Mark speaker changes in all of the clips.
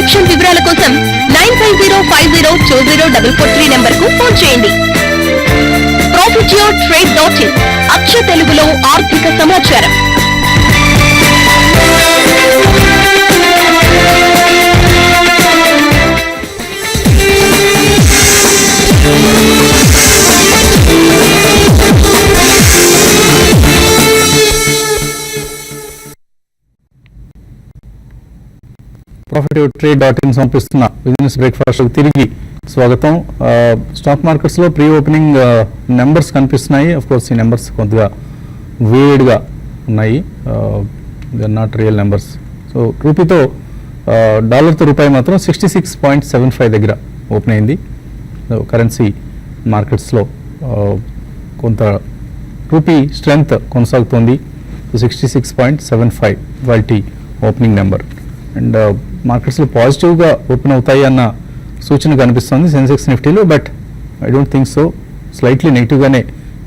Speaker 1: Consultation వివరాల కోసం 9505020443 number కు ఫోన్ చేయండి. ProfitYourTrade.in అచ్చ తెలుగులో ఆర్థిక సమాచారం.
Speaker 2: ProfitYourTrade.in సమర్పిస్తున్న బిజినెస్ బ్రేక్ఫాస్ట్ తిరిగి స్వాగతం. స్టాక్ మార్కెట్స్ లో ప్రీ ఓపెనింగ్ నెంబర్స్ కనిపిస్తున్నాయి. అఫ్ కోర్స్ ఈ నెంబర్స్ కొద్దిగా వేడిగా ఉన్నాయి, నాట్ రియల్ నెంబర్స్. సో రూపీతో డాలర్తో రూపాయి మాత్రం 66.75 దగ్గర ఓపెన్ అయింది. కరెన్సీ మార్కెట్స్లో కొంత రూపీ స్ట్రెంగ్త్ కొనసాగుతోంది. 66.75 వాటి ఓపెనింగ్ నెంబర్. అండ్ మార్కెట్స్లో పాజిటివ్గా ఓపెన్ అవుతాయి అన్న సూచన కనిపిస్తుంది సెన్సెక్స్ నిఫ్టీలో. But I don't think so. Slightly నెగిటివ్గానే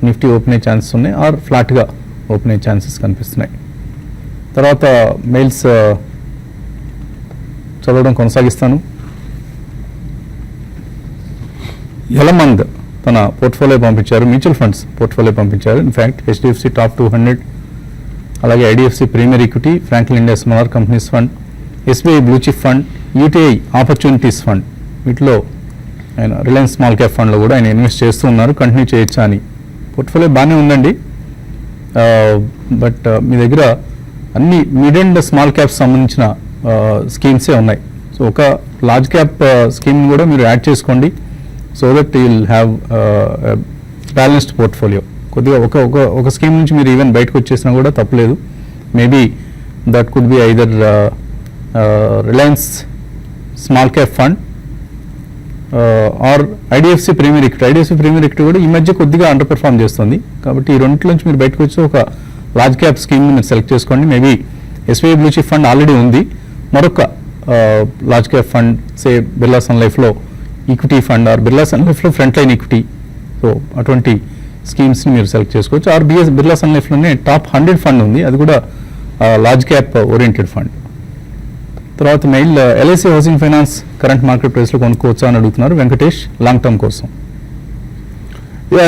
Speaker 2: నిఫ్టీ ఓపెన్ అయ్యే ఛాన్సెస్ ఉన్నాయి, ఆర్ ఫ్లాట్గా ఓపెన్ అయ్యే ఛాన్సెస్ కనిపిస్తున్నాయి. తర్వాత మెయిల్స్ చదవడం కొనసాగిస్తాను. యలమంద్ తన పోర్ట్ఫోలియో పంపించారు, మ్యూచువల్ ఫండ్స్ పోర్ట్ఫోలియో పంపించారు. ఇన్ఫ్యాక్ట్ HDFC టాప్ 200, అలాగే IDFC premier equity, Franklin India small companies fund, SBI blue chip fund, UTI opportunities fund, వీటిలో ఆయన రిలయన్స్ స్మాల్ క్యాప్ ఫండ్లో కూడా ఆయన ఇన్వెస్ట్ చేస్తూ ఉన్నారు. కంటిన్యూ చేయొచ్చా అని. పోర్ట్ఫోలియో బాగానే ఉందండి, బట్ మీ దగ్గర అన్ని మిడ్ అండ్ స్మాల్ క్యాప్ సంబంధించిన స్కీమ్సే ఉన్నాయి. సో ఒక లార్జ్ క్యాప్ స్కీమ్ కూడా మీరు యాడ్ చేసుకోండి, so that you will have balanced portfolio. కొద్దిగా ఒక స్కీమ్ నుంచి మీరు ఈవెన్ బయటకు వచ్చేసినా కూడా తప్పలేదు. Maybe that could be either Reliance small cap fund or IDFC premier equity. IDFC premier equity కూడా ఈ మధ్య కొద్దిగా అండర్ పెర్ఫార్మ్ చేస్తుంది. కాబట్టి ఈ రెండింటి నుంచి మీరు బయటకు వచ్చి ఒక లార్జ్ క్యాప్ స్కీమ్ మీరు సెలెక్ట్ చేసుకోండి. Maybe SBI blue chip fund already ఉంది, మరొక large cap fund say Birla sun లైఫ్లో equity fund, or Birla sun లైఫ్లో ఫ్రంట్ లైన్ ఈక్విటీ, సో అటువంటి స్కీమ్స్ని మీరు సెలెక్ట్ చేసుకోవచ్చు. ఆర్ బిర్లా సన్ లైఫ్లోనే టాప్ 100 ఫండ్ ఉంది, అది కూడా లార్జ్ క్యాప్ ఓరియంటెడ్ ఫండ్. తర్వాత mail LIC housing finance current market ప్రైస్లో కొనుక్కోవచ్చా అని అడుగుతున్నారు వెంకటేష్, లాంగ్ టర్మ్ కోసం.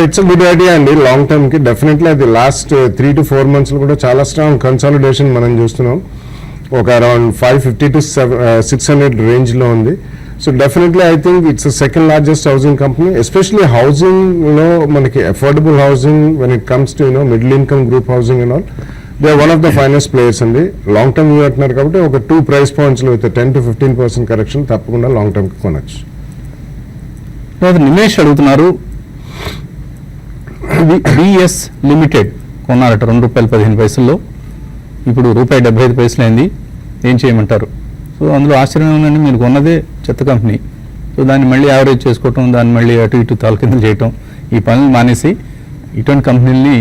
Speaker 3: ఇట్స్ అ గుడ్ ఐడియా అండి. లాంగ్ టర్మ్ కి డెఫినెట్లీ అది లాస్ట్ 3 to 4 months లో కూడా చాలా స్ట్రాంగ్ కన్సాలిడేషన్ మనం చూస్తున్నాం. ఒక అరౌండ్ 550 to 600 రేంజ్ లో ఉంది. So definitely I think it's second largest housing company, especially housing లో మనకి affordable housing when it comes to middle income group housing and all, they are one of the finance players అండి. Long term అంటున్నారు కాబట్టి ఒక 2 price points లో విత్ 10 to 15% correction తప్పకుండా long term కి కొనొచ్చు.
Speaker 2: నిమేష్ అడుగుతున్నారు, BS లిమిటెడ్ కొన్నారట ₹2.15, ఇప్పుడు ₹1.75 అయింది, ఏం చేయమంటారు? సో అందులో ఆశ్చర్యం ఉందండి, మీరు కొన్నదే చెత్త కంపెనీ. సో దాన్ని మళ్ళీ యావరేజ్ చేసుకోవటం, దాన్ని మళ్ళీ అటు ఇటు తాలకిందులు చేయటం, ఈ పనులు మానేసి ఇటువంటి కంపెనీలని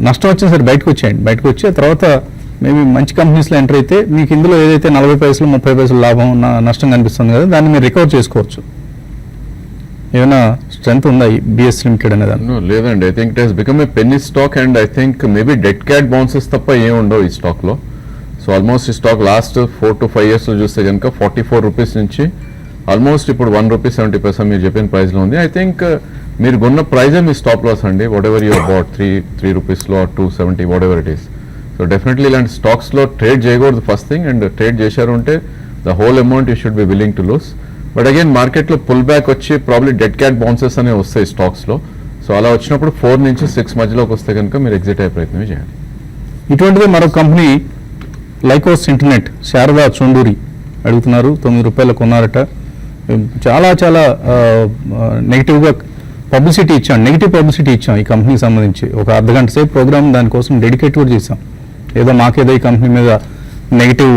Speaker 2: నష్టం వచ్చినా సరే బయటకు వచ్చేయండి. బయటకు వచ్చి ఆ తర్వాత మేబీ మంచి కంపెనీస్లో ఎంటర్ అయితే మీకు ఇందులో ఏదైతే 40 పైసలు 30 పైసలు లాభం నష్టం కనిపిస్తుంది కదా, దాన్ని మీరు రికవర్ చేసుకోవచ్చు. ఏమైనా స్ట్రెంత్ ఉందా ఈ BS లిమిటెడ్ అనేది?
Speaker 4: లేదండి, I think it has become a penny stock and I think maybe dead cat bounces తప్ప ఏం ఉండవు ఈ స్టాక్లో. సో ఆల్మోస్ట్ ఈ స్టాక్ లాస్ట్ 4 to 5 years చూస్తే కనుక 44 రూపీస్ నుంచి ఆల్మోస్ట్ ఇప్పుడు ₹1.70 మీరు చెప్పిన ప్రైస్లో ఉంది. ఐ థింక్ మీరు కొన్న ప్రైజే మీ స్టాప్ లాస్ అండి, వాట్ ఎవర్ యూ అబౌట్ 3 రూపీస్లో 270 what ever it is. So definitely ఇలాంటి స్టాక్స్లో ట్రేడ్ చేయకూడదు ఫస్ట్ థింగ్, అండ్ ట్రేడ్ చేశారు అంటే the whole amount you should be willing to loose. But again మార్కెట్లో పుల్ బ్యాక్ వచ్చి ప్రాబ్లీ డెడ్ క్యాట్ బౌన్సెస్ అనేవి వస్తాయి స్టాక్స్లో. సో అలా వచ్చినప్పుడు 4 నుంచి 6 మధ్యలోకి వస్తే కనుక మీరు ఎగ్జిట్ అయ్యే ప్రయత్నం చేయాలి.
Speaker 2: ఇటువంటిదే మరో కంపెనీ లైకోస్ ఇంటర్నెట్, శారదా చొండూరి అడుగుతున్నారు, ₹9 కొన్నారట. చాలా చాలా నెగిటివ్గా పబ్లిసిటీ ఇచ్చాం, నెగిటివ్ పబ్లిసిటీ ఇచ్చాం ఈ కంపెనీకి సంబంధించి. ఒక అర్ధగంట సేపు ప్రోగ్రామ్ దానికోసం డెడికేట్ కూడా చేసాం. ఏదో మాకేదో ఈ కంపెనీ మీద నెగిటివ్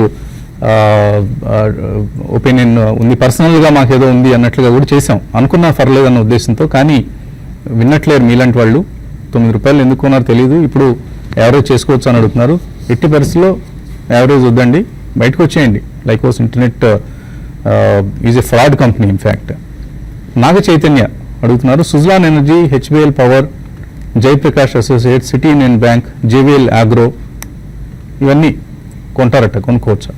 Speaker 2: ఒపీనియన్ ఉంది, పర్సనల్గా మాకేదో ఉంది అన్నట్లుగా కూడా చేసాం. అనుకున్నా పర్లేదు అన్న ఉద్దేశంతో, కానీ విన్నట్లేరు మీలాంటి వాళ్ళు. ₹9 ఎందుకు కొన్నారో తెలియదు. ఇప్పుడు యావరేజ్ చేసుకోవచ్చు అని అడుగుతున్నారు. ఎట్టి పరిస్థితుల్లో యావరేజ్ వద్దండి, బయటకు వచ్చేయండి. Lycos internet is a fraud company in fact. Naga Chaitanya అడుగుతున్నారు, Suzlon energy, HBL power, Jaiprakash associates, city union bank, JVL agro ఇవన్నీ కొంటారట, కొనుక్కోవచ్చా?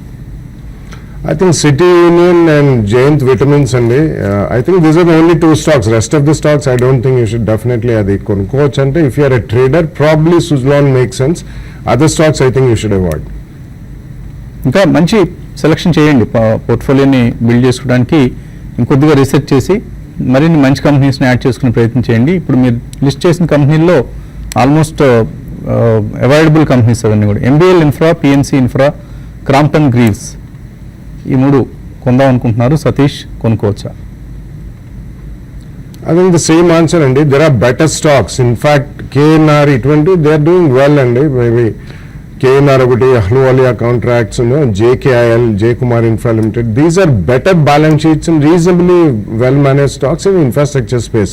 Speaker 3: I think City Union and Jayant Vitamins అండి. I think these are the only two stocks. Rest of the stocks I don't think you should definitely అది కొనుక్కోవచ్చు అంటే if you are a trader probably Suzlon makes sense. Other stocks I think you should avoid.
Speaker 2: ఇంకా మంచి selection చేయండి పోర్ట్ఫోలియోని build చేసుకోవడానికి ఇంకొద్దిగా research చేసి మరిన్ని మంచి కంపెనీస్ని యాడ్ చేసుకునే ప్రయత్నం చేయండి. ఇప్పుడు మీరు లిస్ట్ చేసిన కంపెనీల్లో ఆల్మోస్ట్ అవైలబుల్ కంపెనీస్ అవన్నీ కూడా MBL infra, PNC infra, Crompton Greaves ఈ మూడు కొందాం అనుకుంటున్నారు. Satish కొనుక్కోవచ్చా?
Speaker 3: I think the same answer అండి. There are better stocks. In fact, KNR ఇటువంటి they are doing well అండి. Maybe KNR ఒకటి, Ahluwalia Contracts, JKIL, J Kumar Infra Limited. These are better balance sheets and reasonably well managed stocks in infrastructure space.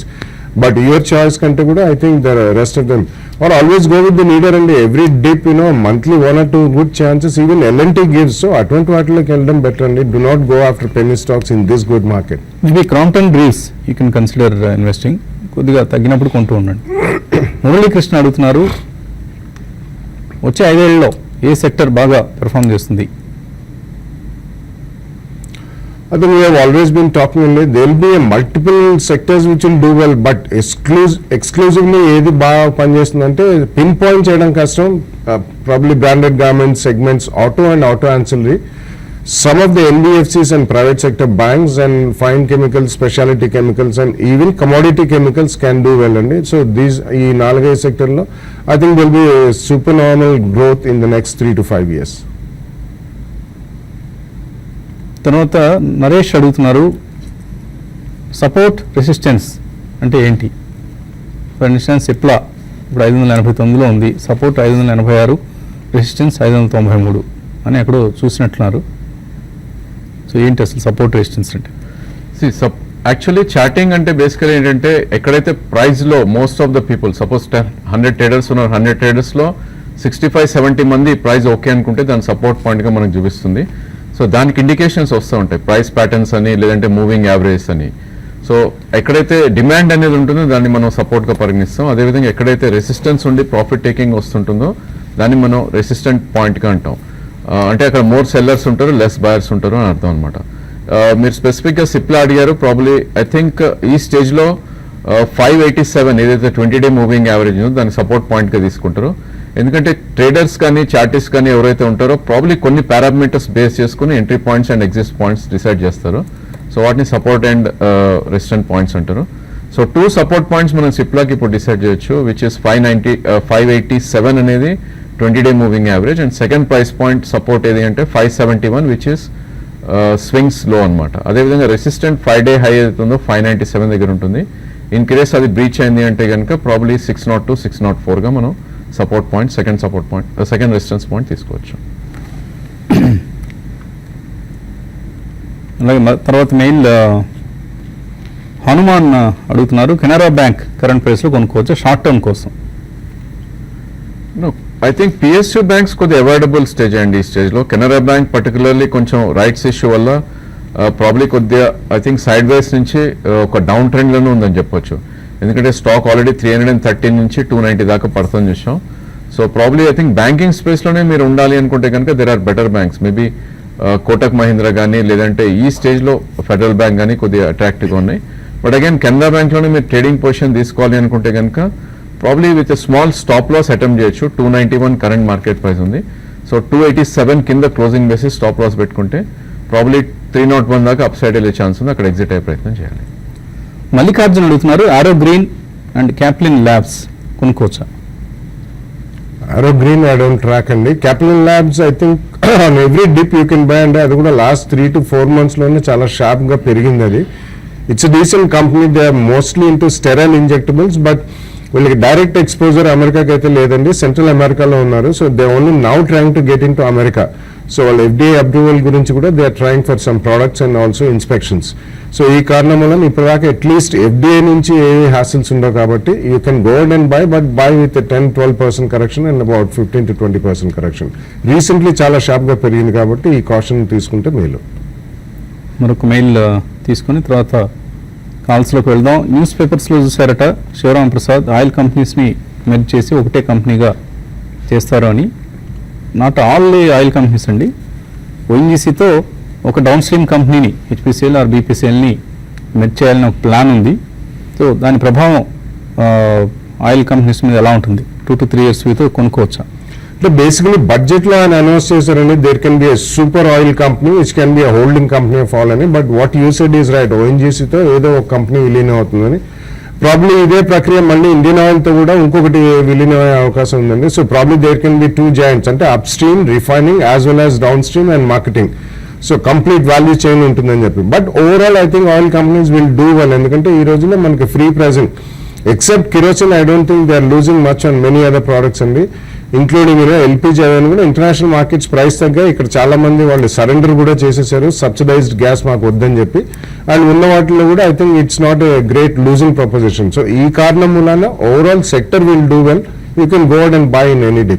Speaker 3: But your choice కంటే కూడా I think the rest of them or always go with the leader అండి. Every dip monthly 1 or 2 good chances even L&T gives. So అటువంటి వాటిలోకి వెళ్ళడం better అండి. Do not go after penny stocks in this good market.
Speaker 2: Maybe Crompton Greaves you can consider investing. కొద్దిగా తగ్గినప్పుడు కొంటూ ఉండండి. మురళీకృష్ణ అడుగుతున్నారు, వచ్చే 5 ఏళ్లలో ఏ సెక్టర్ బాగా పెర్ఫామ్ చేస్తుంది?
Speaker 3: I think we have always been talking only there will be a multiple sectors which will do well, but exclusively ఏది బాగా పనిచేస్తుందంటే పిన్ పాయింట్ చేయడం కష్టం. Probably branded garments segments, auto and auto ancillary. Some of the NBFCs and private sector banks and fine chemicals, specialty chemicals and even commodity chemicals can do well అండి. So these ఈ 4-5 సెక్టర్లో I think there will be a supernormal growth in the next 3 to 5 years.
Speaker 2: తర్వాత నరేష్ అడుగుతున్నారు, support resistance అంటే ఏంటి? For instance Cipla ఇప్పుడు 589లో ఉంది, support 586, resistance 593 అని ఎక్కడో చూసినట్లున్నారు. సో ఏంటి అసలు సపోర్ట్ రెసిస్టెన్స్ అంటే?
Speaker 4: యాక్చువల్లీ చార్టింగ్ అంటే బేసికలీ ఏంటంటే ఎక్కడైతే ప్రైస్లో most of the people suppose 100 traders ఉన్నారు, 100 ట్రేడర్స్లో 65-70 మంది ప్రైస్ ఓకే అనుకుంటే దాని సపోర్ట్ పాయింట్గా మనకు చూపిస్తుంది. సో దానికి ఇండికేషన్స్ వస్తూ ఉంటాయి, ప్రైస్ ప్యాటర్న్స్ అని లేదంటే మూవింగ్ యావరేజ్ అని. సో ఎక్కడైతే డిమాండ్ అనేది ఉంటుందో దాన్ని మనం సపోర్ట్గా పరిగణిస్తాం. అదేవిధంగా ఎక్కడైతే రెసిస్టెన్స్ ఉండి ప్రాఫిట్ టేకింగ్ వస్తుంటుందో దాన్ని మనం రెసిస్టెంట్ పాయింట్గా అంటాం. అంటే అక్కడ మోర్ సెల్లర్స్ ఉంటారు, లెస్ బయర్స్ ఉంటారు అని అర్థం అనమాట. మీరు స్పెసిఫిక్గా సిప్లా అడిగారు, ప్రాబ్లీ ఐ థింక్ ఈ స్టేజ్లో 587 ఏదైతే 20-day మూవింగ్ యావరేజ్ ఉందో దాన్ని సపోర్ట్ పాయింట్గా తీసుకుంటారు. ఎందుకంటే ట్రేడర్స్ కానీ చార్టిస్ట్ కానీ ఎవరైతే ఉంటారో ప్రాబ్లీ కొన్ని పారామీటర్స్ బేస్ చేసుకుని entry points and exit points decide చేస్తారు. సో వాటిని సపోర్ట్ అండ్ రెసిస్టెంట్ పాయింట్స్ అంటారు. సో 2 సపోర్ట్ పాయింట్స్ మనం సిప్లాకి ఇప్పుడు డిసైడ్ చేయొచ్చు, విచ్ ఇస్ 587 అనేది 20-day moving average, and second price point support ఏది అంటే 571 విచ్ ఇస్ స్వింగ్స్ లో అనమాట. అదేవిధంగా రెసిస్టెంట్ 5-day హై అవుతుందో 597 దగ్గర ఉంటుంది. ఇన్ కేస్ అది బ్రీచ్ అయింది అంటే కనుక ప్రాబ్లీ 602, 604గా మనం support point, second resistance point తీసుకోవచ్చు.
Speaker 2: అలాగే తర్వాత మెయిల్ హనుమాన్ అడుగుతున్నారు, కెనరా బ్యాంక్ కరెంట్ ప్రైస్లో కొనుక్కోవచ్చు షార్ట్ టర్మ్ కోసం?
Speaker 4: ఐ థింక్ పిఎస్యూ బ్యాంక్స్ కొద్దిగా అవైలబుల్ స్టేజ్ అండి ఈ స్టేజ్లో. కెనరా బ్యాంక్ పర్టికులర్లీ కొంచెం రైట్స్ ఇష్యూ వల్ల ప్రాబ్లీ కొద్దిగా ఐ థింక్ సైడ్ వేస్ నుంచి ఒక డౌన్ ట్రెండ్లోనే ఉందని చెప్పొచ్చు. ఎందుకంటే స్టాక్ ఆల్రెడీ 313 నుంచి 290 దాకా పడుతుంది చూసాం. So probably I think banking స్పేస్లోనే మీరు ఉండాలి అనుకుంటే కనుక there are better banks, maybe Kotak Mahindra కానీ లేదంటే ఈ స్టేజ్లో ఫెడరల్ బ్యాంక్ కానీ కొద్దిగా అట్రాక్టివ్గా ఉన్నాయి. బట్ అగైన్ కెనరా బ్యాంక్లోనే మీరు ట్రేడింగ్ పొజిషన్ తీసుకోవాలి అనుకుంటే కనుక probably with small stop loss attempt చేయొచ్చు. 291 కరెంట్ మార్కెట్ ప్రైస్ ఉంది. సో 287 కింద క్లోజింగ్ బేసిస్ స్టాప్ లాస్ పెట్టుకుంటే ప్రాబ్లీ 301 దాకా అప్ సైడ్ వెళ్ళే ఛాన్స్ ఉంది, అక్కడ ఎగ్జిట్ అయ్యే ప్రయత్నం చేయాలి.
Speaker 2: మల్లికార్జున్ అడుగుతున్నారు, ఆరో గ్రీన్ అండ్ క్యాప్లిన్ ల్యాబ్స్ కొనుక్కోవచ్చా?
Speaker 3: ఆరో గ్రీన్ ఐ డోంట్ ట్రాక్ అండి. Caplin labs I think on every dip you can buy అండి. అది కూడా లాస్ట్ 3 to 4 monthsలోనే చాలా షార్ప్గా పెరిగింది. అది it's decent company. They are mostly into sterile injectables, but వీళ్ళకి డైరెక్ట్ ఎక్స్పోజర్ అమెరికాకి అయితే లేదండి, సెంట్రల్ అమెరికాలో ఉన్నారు. So they only now trying to get in to America. So వాళ్ళ FDA అప్రూవల్ గురించి కూడా they are trying for some products and also inspections. So ఈ కారణం వల్ల ఇప్పటిదాకా అట్లీస్ట్ FDA నుంచి ఏమి హ్యాసిల్స్ ఉండవు కాబట్టి you can go and by, but by with 10-12% correction and about 15 to 20% correction. Recently చాలా షార్ప్గా పెరిగింది కాబట్టి ఈ కాషన్ తీసుకుంటే మేలు.
Speaker 2: మరొక మెయిల్ తీసుకుని తర్వాత కాల్స్లోకి వెళ్దాం. న్యూస్ పేపర్స్లో చూసారట శివరాం ప్రసాద్ ఆయిల్ కంపెనీస్ని మెర్జ్ చేసి ఒకటే కంపెనీగా చేస్తారు అని. నాట్ ఆల్ ఆయిల్ కంపెనీస్ అండి. ONGCతో ఒక డౌన్ స్ట్రీమ్ కంపెనీని హెచ్పిసిఎల్ ఆర్ బీపీసీఎల్ని మెర్జ్ చేయాలని ఒక ప్లాన్ ఉంది. సో దాని ప్రభావం ఆయిల్ కంపెనీస్ మీద ఎలా ఉంటుంది? 2 to 3 years వీతో కొనుక్కోవచ్చా?
Speaker 3: అంటే బేసికలీ బడ్జెట్ లో ఆయన అనౌన్స్ చేశారండి, there can be a super oil company which can be a holding company of all అని. But what you said is right, ఓఎన్జీసీతో ఏదో ఒక కంపెనీ విలీనం అవుతుందని. ప్రాబ్లీ ఇదే ప్రక్రియ మళ్ళీ ఇండియన్ ఆయిల్ తో కూడా ఇంకొకటి విలీనం అయ్యే అవకాశం ఉందండి. So probably there can be 2 giants, అంటే up stream refining as well as down stream and marketing. So complete value chain ఉంటుందని చెప్పి. But overall I think oil companies will do well, ఎందుకంటే ఈ రోజుల్లో మనకి free pricing except kerosene I don't think they are losing much on many other products అండి, including LPG అవన్నీ కూడా international markets price తగ్గా. ఇక్కడ చాలా మంది వాళ్ళు సరెండర్ కూడా చేసేసారు, సబ్సిడైజ్డ్ గ్యాస్ మాకు వద్దని చెప్పి. అండ్ ఉన్న వాటిలో కూడా I think it's not a great losing proposition. So ఈ కారణం మూలాన overall sector will do well. You can go out and buy in any day.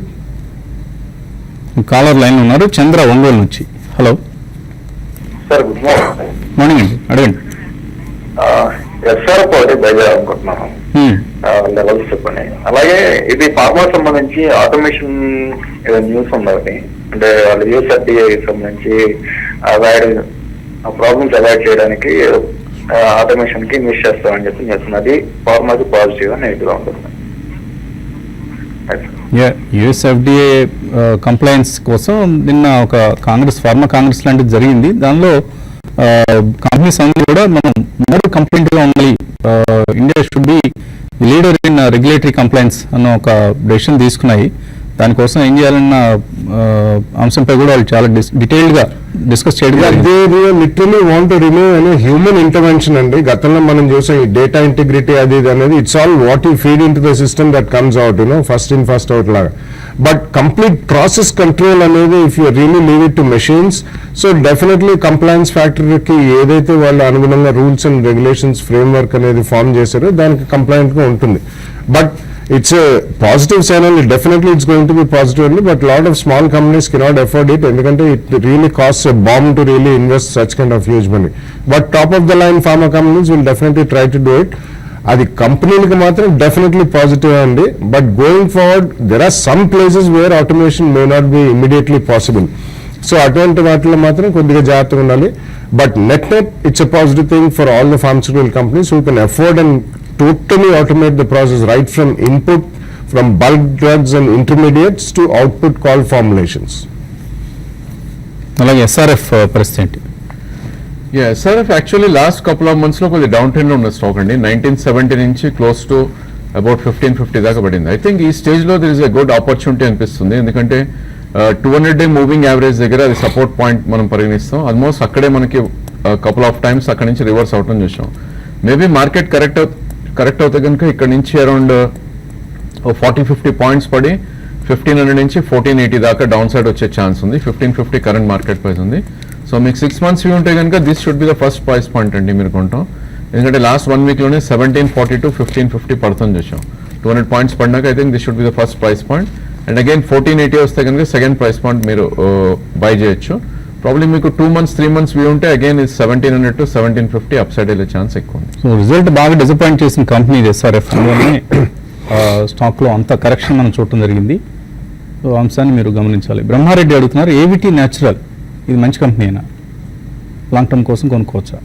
Speaker 2: Caller line ఉన్నారు, చంద్ర ఒంగోలు నుంచి. Hello
Speaker 5: sir, good morning.
Speaker 2: Morning అండి, అడగండి.
Speaker 5: ఎస్ఆర్ఎఫ్ ఒకటి బయలుదేరి అనుకుంటున్నాను, లెవెల్స్ చెప్పండి. అలాగే ఇది ఫార్మా సంబంధించి ఆటోమేషన్ న్యూస్ ఉంది ఒకటి, అంటే వాళ్ళు యూఎస్ఎఫ్డిఏ సంబంధించి అవాయిడ్ ప్రాబ్లమ్స్ అవాయిడ్ చేయడానికి ఆటోమేషన్ కి ఇన్వెస్ట్ చేస్తామని చెప్పి చేస్తుంది. అది ఫార్మాకి పాజిటివ్ గా నెగిటివ్ గా ఉంటుంది.
Speaker 2: యుఎస్ఎఫ్డిఏ కంప్లైన్స్ కోసం నిన్న ఒక ఫార్మా కాంగ్రెస్ లాంటిది జరిగింది. దానిలో కంపెనీస్ అందరూ కూడా మనం మోర్ కంప్లైంట్ గా ఉండాలి, India should be leader in regulatory complaints అన్న ఒక డెసిషన్ తీసుకున్నాయి. దానికోసం ఏం చేయాలన్న అంశంపై కూడా వాళ్ళు చాలా డీటెయిల్డ్ గా డిస్కస్ చేయడం.
Speaker 3: లిటరలీ వాంట్ టు రిమూవ్ అనే హ్యూమన్ ఇంటర్వెన్షన్ అండి. గతంలో మనం చూసాం ఈ డేటా ఇంటిగ్రిటీ అది ఇది అనేది, it's all what you feed in to the system that comes out, first in first out లాగా. బట్ కంప్లీట్ ప్రాసెస్ కంట్రోల్ అనేది if you really leave it to machines, so definitely compliance ఫ్యాక్టరీకి ఏదైతే వాళ్ళు అనుగుణంగా rules and regulations framework అనేది form చేశారో దానికి compliant గా ఉంటుంది. But it's a positive sign only. Definitely it's going to be positive only, but lot of small companies cannot afford it, ఎందుకంటే it really costs a bomb to really invest such kind of huge money. But top of the line pharma companies will definitely try to do it. అది కంపెనీలకు మాత్రం definitely positive అండి. But going forward there are some places where automation may not be immediately possible. So అటువంటి వాటిలో మాత్రం కొద్దిగా జాగ్రత్తగా ఉండాలి. But net it's a positive thing for all the pharmaceutical companies who can afford and totally automate the process right from input, from bulk drugs and intermediates to output call formulations.
Speaker 2: అలాగే SRF పరిస్థితి.
Speaker 4: SRF actually last couple of months లో కొద్దిగా down trend లో ఉన్న stock అండి. 1970 నుంచి close to about 1550 దాకా పడింది. ఐ థింక్ ఈ స్టేజ్ లో there is a good opportunity అనిపిస్తుంది, ఎందుకంటే 200-day మూవింగ్ యావరేజ్ దగ్గర అది సపోర్ట్ పాయింట్ మనం పరిగణిస్తాం. ఆల్మోస్ట్ అక్కడే మనకి కపుల్ ఆఫ్ టైమ్స్ అక్కడ నుంచి రివర్స్ అవటం చూసాం. మేబీ మార్కెట్ కరెక్ట్ అవుతే కనుక ఇక్కడ నుంచి అరౌండ్ 40-50 పాయింట్స్ పడి 1500 నుంచి 1480 దాకా డౌన్ సైడ్ వచ్చే ఛాన్స్ ఉంది. 1550 కరెంట్ మార్కెట్ ప్రైస్ ఉంది. సో మీకు 6 months వ్యూ ఉంటే కనుక this should be the first price point అండి మీరు కొంటాం. ఎందుకంటే లాస్ట్ 1 week లోనే 1740 to 1550 పడుతుంది చూసాం. 200 పాయింట్స్ పడినాక I think this should be the first price point. And again 1480 వస్తే కనుక సెకండ్ ప్రైస్ పాయింట్ మీరు బై చేయొచ్చు. ప్రాబ్లీ మీకు 2 months 3 months వ్యూ ఉంటే అగైన్ 1700 to 1750 అప్ సైడ్ వెళ్ళే ఛాన్స్ ఎక్కువ ఉంది.
Speaker 2: సో రిజల్ట్ బాగా డిసప్పాయింట్ చేసిన కంపెనీ ఎస్ఆర్ఎఫ్, స్టాక్ లో అంత కరెక్షన్ మనం చూడటం జరిగింది. సో అంశాన్ని మీరు గమనించాలి. బ్రహ్మారెడ్డి అడుగుతున్నారు, ఏవిటీ న్యాచురల్ ఇది మంచి కంపెనీ అయినా లాంగ్ టర్మ్ కోసం కొనుక్కోవచ్చా?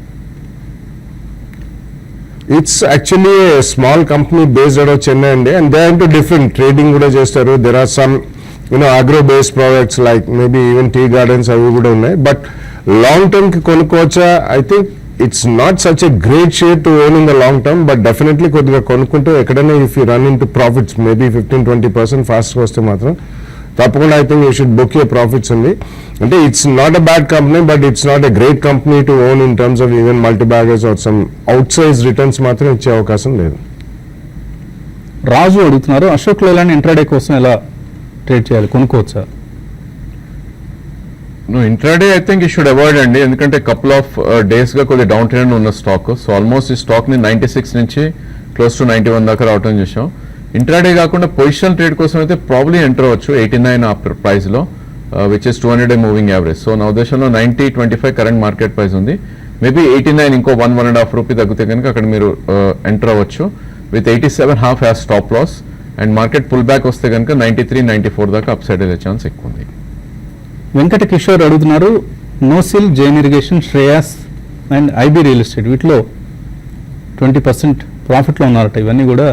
Speaker 3: It's actually small company based out Chennai అండి, and they are into different trading కూడా చేస్తారు. There are some agro based products like maybe even tea gardens అవి కూడా ఉన్నాయి. బట్ లాంగ్ టర్మ్ కి కొనుక్కోవచ్చా? I think it's not such a great share to own in the long term, but definitely కొద్దిగా కొనుక్కుంటే ఎక్కడైనా if you run into profits maybe 15-20% ఫాస్ట్గా వస్తే మాత్రం తప్పకుండా I think you should book your profits ఉంది. అంటే it's not a bad company, but it's not a great company to own in terms of even multi baggers or some outsize returns మాత్రం ఇచ్చే అవకాశం లేదు.
Speaker 2: రాజు అడుగుతున్నారు, Ashok Leyland intraday కోసం ఎలా trade చేయాలి, కొనుక్కోవచ్చా?
Speaker 4: Intraday I think you should avoid అండి, ఎందుకంటే కపుల్ ఆఫ్ డేస్ గా కొద్దిగా డౌన్ ట్రెండ్ ఉన్న స్టాక్. సో ఆల్మోస్ట్ ఈ స్టాక్ ని 96 నుంచి క్లోజ్ టు 91 దాకా రావటం చూసాం. ఇంట్రాడే కాకుండా పొజిషన్ ట్రేడ్ కోసం అయితే ప్రాబ్లీ ఎంటర్ అవ్వచ్చు 89 ఆ ప్రైస్ లో, which is 200-day moving average. So నా ఉద్దేశంలో 90-25 కరెంట్ మార్కెట్ ప్రైస్ ఉంది. మేబీ 89 ఇంకో 1.5 రూపీ తగ్గితే కనుక అక్కడ మీరు ఎంటర్ అవ్వచ్చు with 87.5 as stop loss. And market pull back వస్తే కనుక 93-94 దాకా అప్ సైడ్ వెళ్ళే ఛాన్స్ ఎక్కువ ఉంది.
Speaker 2: వెంకట కిషోర్ అడుగుతున్నారు, Nocil, Jain irrigation, Shreyas and IB real estate వీటిలో 20% ప్రాఫిట్లో ఉన్నారట. ఇవన్నీ కూడా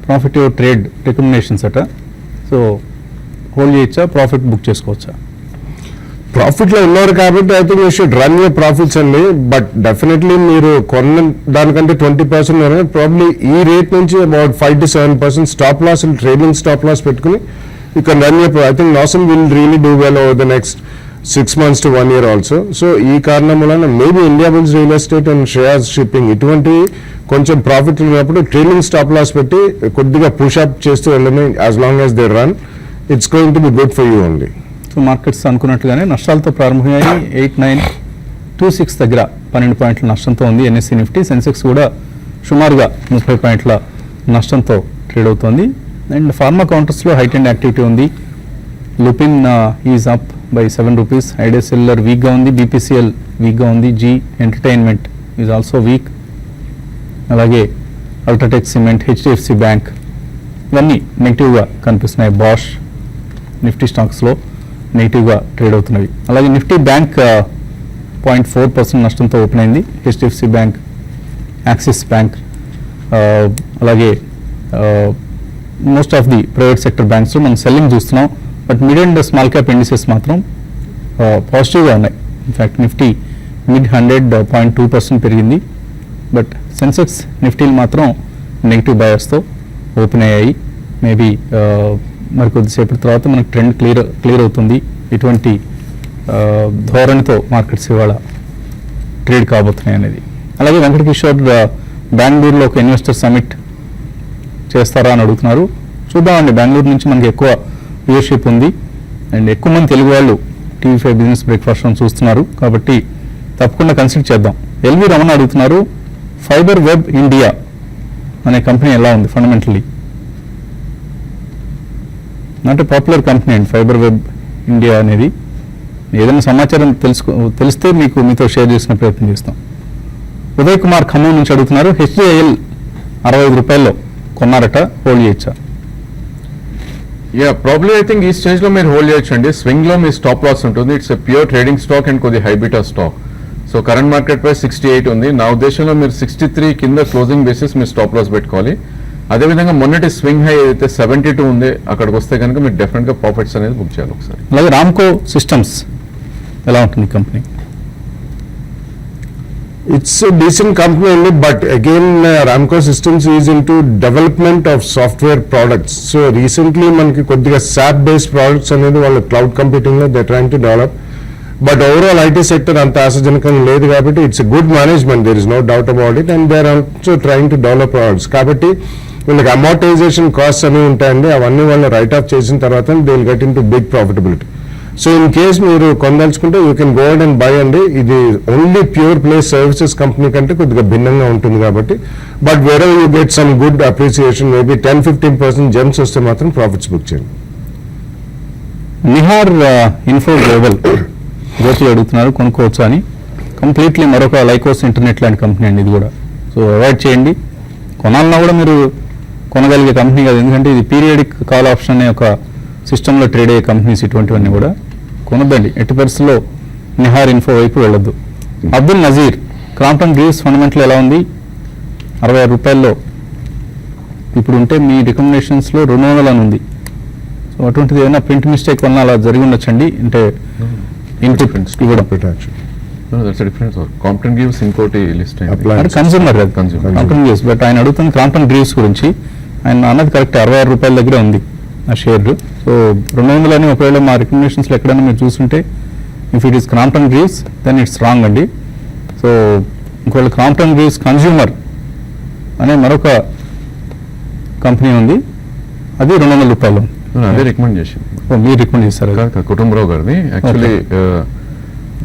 Speaker 2: ప్రాఫిట్ ట్రేడ్ రికమెండేషన్స్ అట. సో హోల్డ్ చేయొచ్చా, ప్రాఫిట్ బుక్ చేసుకోవచ్చా?
Speaker 3: ప్రాఫిట్ లో ఉన్నారు కాబట్టి I think you should run your profits అండి. బట్ డెఫినెట్లీ మీరు కొన్న దానికంటే 20% ప్రాబ్లీ ఈ రేట్ నుంచి about 5 to 7% stop loss, trading stop loss పెట్టుకుని you can run your. I think Nocil will really do well over the next 6 months to 1 year also. So ఈ కారణం వలన maybe India bulls real estate and Shreyas shipping ఇటువంటి కొంచెం profit ఉన్నప్పుడు trading stop loss పెట్టి కొద్దిగా push up చేస్తూ వెళ్ళడం, as long as they run it's going to be good for you only.
Speaker 2: So markets అనుకున్నట్లుగానే నష్టాలతో ప్రారంభమయ్యాయి. 8926 దగ్గర 12 పాయింట్ల నష్టంతో ఉంది ఎన్ఎస్సీ నిఫ్టీ. సెన్సెక్స్ కూడా సుమారుగా 30 పాయింట్ల నష్టంతో ట్రేడ్ అవుతోంది. అండ్ ఫార్మా కౌంటర్స్లో హైట్ అండ్ యాక్టివిటీ ఉంది. Lupin is up by 7 rupees. Idea cellular వీక్గా ఉంది. బీపీసీఎల్ వీక్గా ఉంది. Zee entertainment is also weak. అలాగే అల్ట్రాటెక్ సిమెంట్, హెచ్డిఎఫ్సి బ్యాంక్ ఇవన్నీ నెగిటివ్గా కనిపిస్తున్నాయి. బాష్ నిఫ్టీ స్టాక్స్లో నెగిటివ్గా ట్రేడ్ అవుతున్నవి. అలాగే నిఫ్టీ బ్యాంక్ 0.4% నష్టంతో ఓపెన్ అయింది. హెచ్డిఎఫ్సి బ్యాంక్, యాక్సిస్ బ్యాంక్, అలాగే most of the private sector బ్యాంక్స్లో మనం సెల్లింగ్ చూస్తున్నాం. But mid and small cap indices మాత్రం పాజిటివ్గా ఉన్నాయి. ఇన్ఫ్యాక్ట్ నిఫ్టీ మిడ్ 100.2% పెరిగింది. బట్ సెన్సెక్స్ నిఫ్టీలు మాత్రం నెగిటివ్ బయాస్తో ఓపెన్ అయ్యాయి. మేబీ మరి కొద్దిసేపటి తర్వాత మనకు ట్రెండ్ క్లియర్ అవుతుంది. ఇటువంటి ధోరణితో మార్కెట్స్ ఇవాళ ట్రేడ్ కాబోతున్నాయి అనేది. అలాగే వెంకటకిషోర్ బెంగళూరులో ఒక ఇన్వెస్టర్ సమిట్ చేస్తారా అని అడుగుతున్నారు. చూద్దామండి. బెంగళూరు నుంచి మనకి ఎక్కువ వ్యూయర్షిప్ ఉంది అండ్ ఎక్కువ మంది తెలుగు వాళ్ళు TV5 బిజినెస్ బ్రేక్ఫాస్ట్ చూస్తున్నారు కాబట్టి తప్పకుండా కన్సిడర్ చేద్దాం. ఎల్వి రమణ అడుగుతున్నారు, ఫైబర్ వెబ్ ఇండియా అనే కంపెనీ ఎలా ఉంది fundamentally? Not a popular company అండి ఫైబర్ వెబ్ ఇండియా అనేది. ఏదైనా సమాచారం తెలిస్తే మీతో షేర్ చేసిన ప్రయత్నం చేస్తాం. ఉదయ్ కుమార్ ఖమ్మం నుంచి అడుగుతున్నారు, HDIL 65 రూపాయల్లో కొన్నారట, హోల్డ్ చేయొచ్చా?
Speaker 4: ప్రాబ్లీ ఐ థింక్ ఈ స్టేజ్ లో మీరు హోల్డ్ చేయొచ్చండి. స్వింగ్ లో మీ స్టాప్ లాస్ ఉంటుంది. It's a pure trading stock and కొద్ది high beta stock. So current market price 68 ఉంది. నా ఉద్దేశంలో మీరు 63 కింద క్లోజింగ్ బేసిస్ మీరు స్టాప్ లాస్ పెట్టుకోవాలి. అదేవిధంగా మొన్నటి స్వింగ్ హై అయితే 72 ఉంది, అక్కడికి వస్తే కనుక మీరు డెఫినెట్ గా ప్రాఫిట్స్ అనేది బుక్ చేయాలి ఒకసారి.
Speaker 2: అలాగే రామ్కో సిస్టమ్స్ ఎలా ఉంటుంది company?
Speaker 3: It's a decent company only, but again Ramco Systems is into development of software products. So recently మనకి కొద్దిగా SAP based products అనేది వాళ్ళ క్లౌడ్ కంప్యూటింగ్ లో they're trying to develop. But overall IT sector అంత ఆశాజనకంగా లేదు కాబట్టి it's a good management, there is no doubt about it, and they're also trying to develop products. కాబట్టి వీళ్ళకి అమోర్టైజేషన్ కాస్ట్ అనేవి ఉంటాయండి, అవన్నీ వాళ్ళు రైట్ ఆఫ్ చేసిన తర్వాత they will get in to big profitability. So in case మీరు కొనదలుచుకుంటే you can go and buy అండి. ఇది only pure play services company కంటే కొద్దిగా భిన్నంగా ఉంటుంది కాబట్టి. బట్ వేరే you get some good appreciation, maybe 10-15% gains వస్తే మాత్రం ప్రాఫిట్స్ బుక్ చేయండి.
Speaker 2: నిహార్ ఇన్ఫో గ్లోబల్ జ్యోతి అడుగుతున్నారు, కొనుక్కోవచ్చు అని. కంప్లీట్లీ మరొక లైకోస్ ఇంటర్నెట్ లాంటి కంపెనీ అండి ఇది కూడా. సో అవాయిడ్ చేయండి. కొనాలన్నా కూడా మీరు కొనగలిగే కంపెనీ కాదు, ఎందుకంటే ఇది పీరియాడిక్ కాల్ ఆప్షన్ అనే ఒక సిస్టంలో ట్రేడ్ అయ్యే కంపెనీస్ ఇటువంటివన్నీ కూడా కొనొద్దండి. ఎట్టి పరిస్థితుల్లో నిహార్ ఇన్ఫో వైపు వెళ్ళొద్దు. Abdul Nazir, Crompton Greaves fundamental ఎలా ఉంది? 66 రూపాయల్లో ఇప్పుడు ఉంటే మీ రికమెండేషన్స్లో 200 అని ఉంది. సో అటువంటిది ఏమైనా ప్రింట్ మిస్టేక్ వలన అలా జరిగి ఉండొచ్చండి. అంటే ఇన్పుట్ ఇవ్వడం
Speaker 4: కాంప్టన్ గ్రీవ్స్ ఇంకోటి list
Speaker 2: consumer Crompton Greaves. But ఆయన అడుగుతుంది క్రాంప్టన్ గ్రీవ్స్ గురించి. ఆయన అన్నది కరెక్ట్, 66 రూపాయల దగ్గర ఉంది ఆ షేర్. సో 200 అని ఒకవేళ మా రికమెండేషన్స్లో ఎక్కడైనా మీరు చూస్తుంటే if it is Crompton Greaves then it's wrong అండి. సో ఒకవేళ క్రాంప్టన్ గ్రీవ్స్ కన్స్యూమర్ అనే మరొక కంపెనీ ఉంది, అది 200 రూపాయలు.
Speaker 4: అదే రికమెండ్ చేసింది.
Speaker 2: మీరు రికమెండ్ చేశారు?
Speaker 4: కుటుంబరావు గారిది యాక్చువల్లీ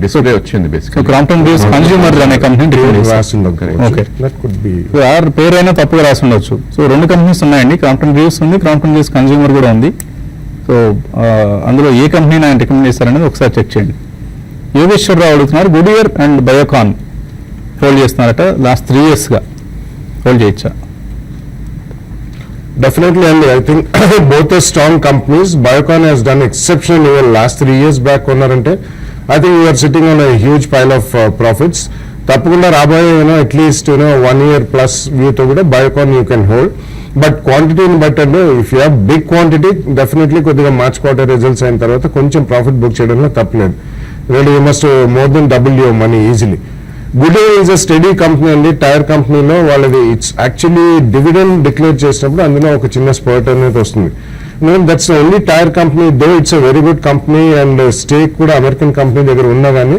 Speaker 4: డిస్ప్లే వచ్చింది బేసిక్.
Speaker 2: క్రాంప్టన్ గ్రీవ్స్ కన్స్యూమర్ అనే కంపెనీ పేరైనా తప్పుగా రాసి ఉండొచ్చు. సో 2 కంపెనీస్ ఉన్నాయండి, క్రాంప్టన్ గ్రీవ్స్ ఉంది, క్రాంప్టన్ గ్రీవ్స్ కన్స్యూమర్ కూడా ఉంది. సో అందులో ఏ కంపెనీని ఆయన రికమెండ్ చేస్తారనేది ఒకసారి చెక్ చేయండి. యోగేశ్వరరావు అడుగుతున్నారు, good year and Biocon hold చేస్తున్నారట, లాస్ట్ 3 yearsగా హోల్డ్ చేయొచ్చా?
Speaker 3: Definitely, and I think both are strong companies. Biocon has done exceptionally well last 3 years back. కొన్నారంటే I think you're sitting on huge pile of profits. తప్పకుండా రాబోయే at least 1 year plus వ్యూతో కూడా Biocon you can hold. But క్వాంటిటీని బట్టి అంటే if you have big quantity definitely కొద్దిగా March quarter results అయిన తర్వాత కొంచెం ప్రాఫిట్ బుక్ చేయడంలో తప్పలేదు. ఎందుకంటే you must more then double your money easily. Goodyear is a steady company అండి. టైర్ కంపెనీలో వాళ్ళది ఇట్స్ యాక్చువల్లీ డివిడెండ్ డిక్లేర్ చేసినప్పుడు అందులో ఒక చిన్న స్పర్ట్ అనేది వస్తుంది. That's only tyre company, though it's a very good company and stake కూడా అమెరికన్ కంపెనీ దగ్గర ఉన్నా కానీ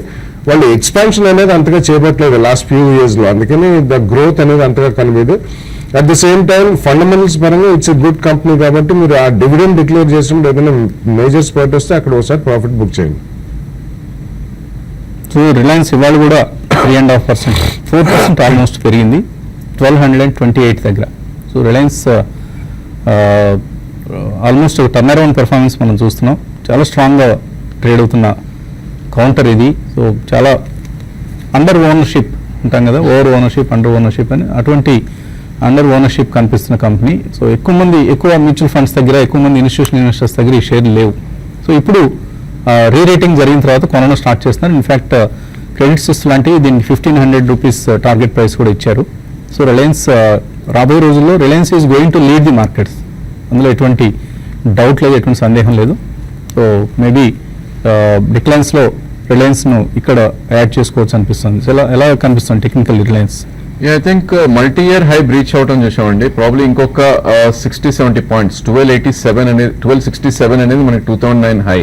Speaker 3: వాళ్ళు ఎక్స్పాన్షన్ అనేది అంతగా చేయబట్టలేదు లాస్ట్ ఫ్యూ ఇయర్స్లో. అందుకని ద గ్రోత్ అనేది అంతగా కనిపించదు. At the same time fundamentals పరంగా ఇట్స్ ఎ గుడ్ కంపెనీ కాబట్టి మీరు ఆ డివిడెండ్ డిక్లేర్ చేసినప్పుడు ఏదైనా మేజర్ స్పర్ట్ వస్తే అక్కడ ఒకసారి ప్రాఫిట్ బుక్ చేయండి.
Speaker 2: సో రిలయన్స్ ఇవాళ కూడా 3.5%, 4% ఆల్మోస్ట్ పెరిగింది 1228 దగ్గర. సో రిలయన్స్ ఆల్మోస్ట్ ఒక టర్న్ అరౌండ్ పెర్ఫార్మెన్స్ మనం చూస్తున్నాం. చాలా స్ట్రాంగ్గా ట్రేడ్ అవుతున్న కౌంటర్ ఇది. సో చాలా అండర్ ఓనర్షిప్ ఉంటాం కదా, ఓవర్ ఓనర్షిప్, అండర్ ఓనర్షిప్ అని, అటువంటి అండర్ ఓనర్షిప్ కనిపిస్తున్న కంపెనీ. సో ఎక్కువ మ్యూచువల్ ఫండ్స్ దగ్గర, ఎక్కువ మంది ఇన్స్టిట్యూషనల్ ఇన్వెస్టర్స్ దగ్గర ఈ షేర్లు లేవు. సో ఇప్పుడు రీరేటింగ్ జరిగిన తర్వాత కొనడం స్టార్ట్ చేస్తున్నారు. ఇన్ఫ్యాక్ట్ క్రెడిట్ సిస్ లాంటివి దీనికి 1500 రూపీస్ టార్గెట్ ప్రైస్ కూడా ఇచ్చారు. సో రిలయన్స్ రాబోయే రోజుల్లో Reliance is going to lead the markets, అందులో ఎటువంటి డౌట్ లేదు, ఎటువంటి సందేహం లేదు. సో మేబీ డిక్లైన్స్లో రిలయన్స్ను ఇక్కడ యాడ్ చేసుకోవచ్చు అనిపిస్తుంది. సో ఎలా కనిపిస్తుంది technical Reliance?
Speaker 4: I think multi year high breach అవటం చూసామండి. ప్రాబ్లీ ఇంకొక 60-70 పాయింట్స్, 1267 అనేది మనకి 2009 high.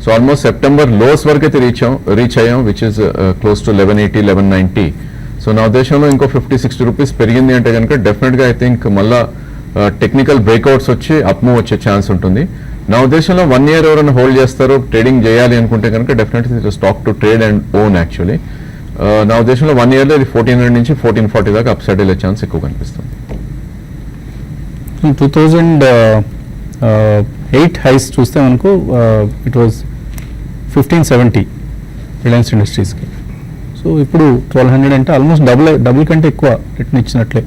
Speaker 4: So almost September lows వరకు అయితే రీచ్ అయ్యాం, which is close to 1180, 1190. So నా ఉద్దేశంలో ఇంకో 50-60 రూపీస్ పెరిగింది అంటే కనుక డెఫినెట్గా ఐ థింక్ మళ్ళా టెక్నికల్ బ్రేక్అవుట్స్ వచ్చి అప్ మూవ్ వచ్చే ఛాన్స్ ఉంటుంది. నా ఉద్దేశంలో 1 year ఎవరైనా హోల్డ్ చేస్తారో, ట్రేడింగ్ చేయాలి అనుకుంటే కనుక definitely stock to trade and own. Actually నా ఉద్దేశంలో 1 yearలో ఇది 1400 నుంచి 1440 దాకా అప్ సైడ్ వెళ్ళే ఛాన్స్ ఎక్కువ కనిపిస్తుంది.
Speaker 2: 2008 హైస్ చూస్తే మనకు ఇట్ వాజ్ 1570 రిలయన్స్ ఇండస్ట్రీస్కి. సో ఇప్పుడు 1200 అంటే ఆల్మోస్ట్ డబుల్ కంటే ఎక్కువ రిటర్న్ ఇచ్చినట్లే.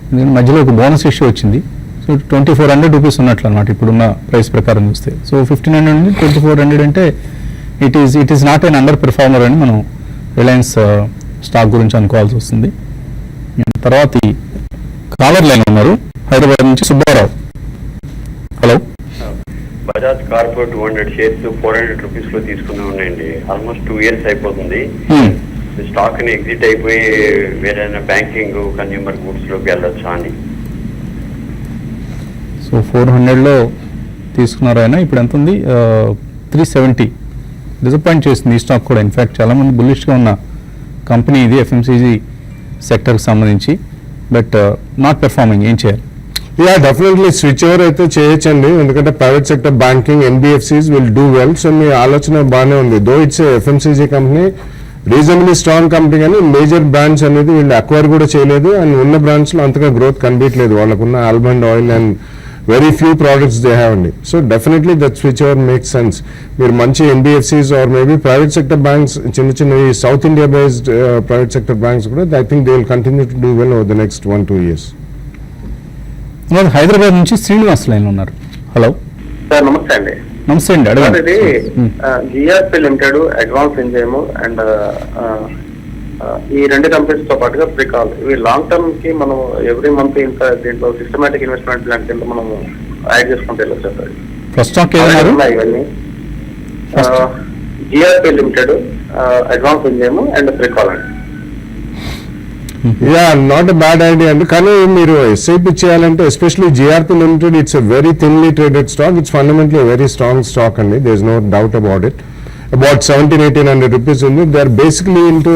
Speaker 2: ఎందుకంటే మధ్యలో ఒక బోనస్ ఇష్యూ వచ్చింది. సో 2400 రూపీస్ ఉన్నట్లు అనమాట ఇప్పుడున్న ప్రైస్ ప్రకారం చూస్తే. సో 1500 నుండి 2400 అంటే it is not an under performer అని మనం రిలయన్స్ స్టాక్ గురించి అనుకోవాల్సి వస్తుంది. తర్వాత కాలర్ లైన్ ఉన్నారు హైదరాబాద్ నుంచి Subbarao. Hello.
Speaker 6: Bajaj corporate 200 shares 400 rupees లో తీసుకుని ఉన్నాయండి. ఆల్మోస్ట్ 2 years అయిపోతుంది. స్టాక్ ని ఎగ్జిట్ అయిపోయి వేరే బ్యాంకింగ్, కన్స్యూమర్ గూడ్స్ లోకి వెళ్ళొచ్చా అని.
Speaker 2: సో 400లో తీసుకున్నారు ఆయన. ఇప్పుడు ఎంత ఉంది? 370. డిసప్పాయింట్ చేసింది ఈ స్టాక్ కూడా. ఇన్ఫ్యాక్ట్ చాలామంది బుల్లిష్గా ఉన్న కంపెనీ ఇది, ఎఫ్ఎంసీజీ సెక్టర్కి సంబంధించి. But not performing. ఏం చేయాలి?
Speaker 3: యా, డెఫినెట్లీ స్విచ్ ఓవర్ అయితే చేయొచ్చండి. ఎందుకంటే private sector banking, NBFCs will do well. So మీ ఆలోచన బాగానే ఉంది. Though it's FMCG company, reasonably strong company, కానీ మేజర్ బ్రాండ్స్ అనేది వీళ్ళు అక్వైర్ కూడా చేయలేదు. అండ్ ఉన్న బ్రాండ్స్ లో అంతగా గ్రోత్ కనిపించలేదు. వాళ్ళకున్న almond oil and very few products they have అండి. So definitely that switch over makes sense. మీరు మంచి NBFCs or maybe private sector banks, చిన్న ఈ south India based private sector banks కూడా I think they will continue to do well over the next 1-2 years.
Speaker 2: Hyderabad నుంచి Srinivas line ఉన్నారు. Hello
Speaker 5: sir, నమస్తే అండి.
Speaker 2: నమస్తే అండి, అడగండి.
Speaker 5: ఇది GRP limited, advance enzyme and ఈ 2 కంపెనీస్ తో పాటుగా ప్రికాల్, ఇవి లాంగ్ టర్మ్ కి మనం ఎవ్రీ మంత్ ఇంత దీంట్లో సిస్టమేటిక్ ఇన్వెస్ట్మెంట్ ప్లాన్ కింద మనం యాడ్ చేసుకుంటే వెళ్ళొచ్చు సార్.
Speaker 2: ఫస్ట్ స్టాక్ ఏమన్నారు?
Speaker 5: ఇవన్నీ GRP limited, advance enzyme and Pricol అండి.
Speaker 3: Yeah, not a bad idea అండి. కానీ మీరు ఎస్ఐపి చేయాలంటే especially GRP limited, it's a very thinly traded stock. It's fundamentally very strong stock అండి. There is no doubt about it. about 1700-1800 rupees ఉంది. They are basically into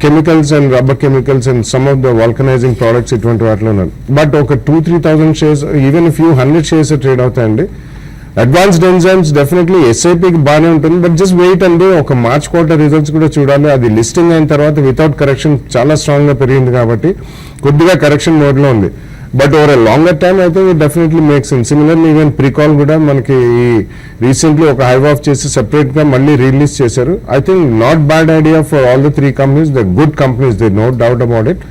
Speaker 3: chemicals and rubber chemicals and some of the vulcanizing products ఇటువంటి వాటిలో ఉన్నారు. But ఒక 2,000-3,000 shares, even few 100 shares trade అవుతాయండి. Advanced enzymes definitely ఎస్ఐపికి బాగానే ఉంటుంది. But just wait అండి, ఒక మార్చ్ క్వార్టర్ రిజల్ట్స్ కూడా చూడాలి. అది లిస్టింగ్ అయిన తర్వాత వితౌట్ కరెక్షన్ చాలా స్ట్రాంగ్ గా పెరిగింది కాబట్టి కొద్దిగా కరెక్షన్ మోడ్ లో ఉంది. But over a longer time అయితే it definitely makes sense. Similarly even Pricol కూడా మనకి రీసెంట్లీ ఒక హైవ్ ఆఫ్ చేసి సెపరేట్ గా మళ్ళీ రిలీజ్ చేశారు. I think not bad idea for all the 3 companies. The good companies, they know doubt about it.